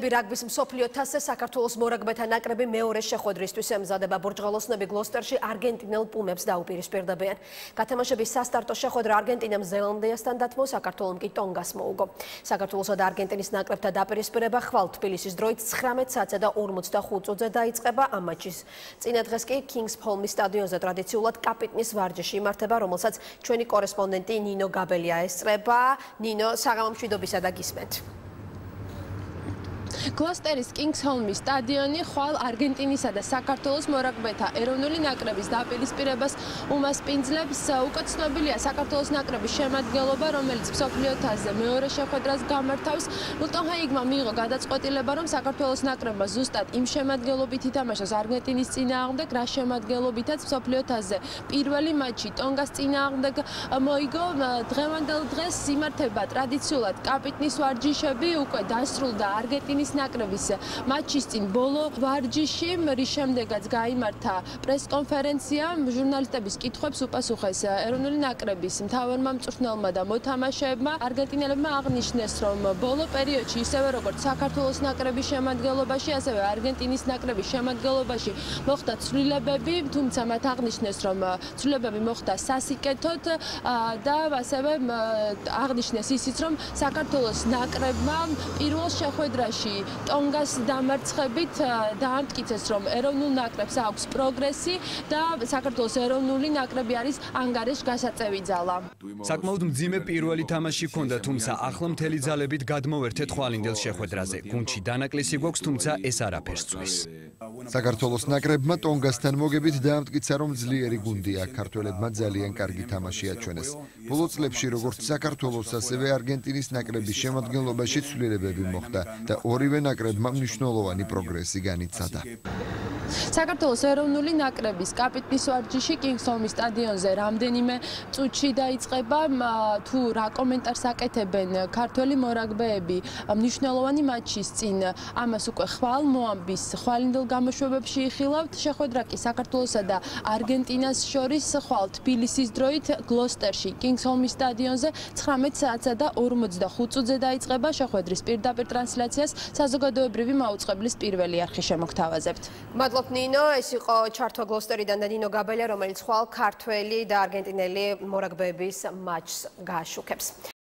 რაგბის მსოფლიო თასზე საქართველოს მორაგბეთა ნაკრები მეორე შეხვედრისთვის ემზადება. ბურჯღალოსნები გლოსტერში არგენტინელ პუმებს დაუპირისპირდებიან. გათამაშების სასტარტო შეხვედრა არგენტინამ ზელანდიასთან დათმო, საქართველომ კი ტონგას მოუგო. საქართველოსა და არგენტინის ნაკრებთა დაპირისპირება ხვალ თბილისის დროით 19 საათსა და 45 წუთზე დაიწყება. ამ მაჩის წინა დღეს კი კინგსჰოლმის სტადიონზე ტრადიციულად კაპიტნის ვარჯიში იმართება, რომელსაც ჩვენი კორესპონდენტი ნინო გაბელია ესწრება. ნინო, საღამო მშვიდობისა და გისმენთ. გლოსტერის კინგსჰოლმის სტადიონი ხვალ არგენტინისა და საქართველოს მორაგბეთა ეროვნული ნაკრების დაპირისპირებას უმასპინძლებს. უკვე ცნობილია საქართველოს ნაკრების შემადგენლობა, რომელიც მსოფლიო თასზე მეორე შეხვედრას გამართავს. მილტონ ჰაიგმა მიიღო გადაწყვეტილება, რომ საქართველოს ნაკრებმა ზუსტად იმ შემადგენლობით ითამაშოს არგენტინის წინააღმდეგ, რა შემადგენლობითაც მსოფლიო თასზე პირველი მატჩი ტონგას წინააღმდეგ მოიგო. დღევანდელ დღეს იმართება ტრადიციულად კაპიტნის ვარჯიშები, უკვე დასრულდა არგენტინის ნაკრების მატჩის წინ ბოლო ვარჯიში, რის შემდეგაც გაიმართა პრესკონფერენცია. ჟურნალისტების კითხვებს უპასუხეს ეროვნული ნაკრების მთავარმა მწვრთნელმა და მოთამაშეებმა. არგენტინელებმა აღნიშნეს, რომ ბოლო პერიოდში ისევე როგორც საქართველოს ნაკრების შემადგენლობაში, ასევე არგენტინის ნაკრების შემადგენლობაში მოხდა ცვლილებები, თუმცა მათ აღნიშნეს, რომ ცვლილებები მოხდა სასიკეთოდ და ასევე აღნიშნეს ისიც, რომ საქართველოს ნაკრებმა პირველ შეხვედრაში ტონგას დამარცხებით დაამტკიცეს, რომ ეროვნულ ნაკრებს აქვს პროგრესი და საქართველოს ეროვნული ნაკრები არის ანგარიშ გასაწევი ძალა. საკმაოდ მძიმე პირველი თამაში ჰქონდა, თუმცა ახლა მთელი ძალებით გადმოვერთეთ ხვალინდელ შეხვედრაზე. გუნდში დანაკლისი გვაქვს, თუმცა ეს არაფერს წვის. საქართველოს ნაკრებმა ტონგასთან მოგებით დაამტკიცა, რომ ძლიერი გუნდია. ქართველებმა ძალიან კარგი თამაში აჩვენეს. ბოლო წლებში როგორც საქართველოს, ასევე არგენტინის ნაკრების შემადგენლობაში ცვლილებები მოხდა და ორივე ნაკრებმა მნიშვნელოვანი პროგრესი განიცადა. საქართველოს ეროვნული ნაკრების კაპიტნის ვარჯიში კინგსჰოლმის სტადიონზე რამდენიმე წუთში დაიწყება. თუ რა კომენტარს აკეთებენ ქართველი მორაგბეები მნიშვნელოვანი მატჩის წინ, ამას უკვე ხვალ მოამბის ხვალინდელ გამოშვებებში იხილავთ. შეხვედრა კი საქართველოსა და არგენტინას შორის ხვალ თბილისის დროით გლოსტერში კინგსჰოლმის სტადიონზე 19 საათსა და 45 წუთზე დაიწყება. შეხვედრის პირდაპირ ტრანსლაციას საზოგადოებრივი მაუწყებლის პირველი არხი შემოგთავაზებთ. მადლობ ნინო, ეს იყო ჩართვა გლოსტერიდან და ნინო გაბელია, რომელიც ხვალ ქართველი და არგენტინელი მორაგბეების მატჩს გააშუქებს.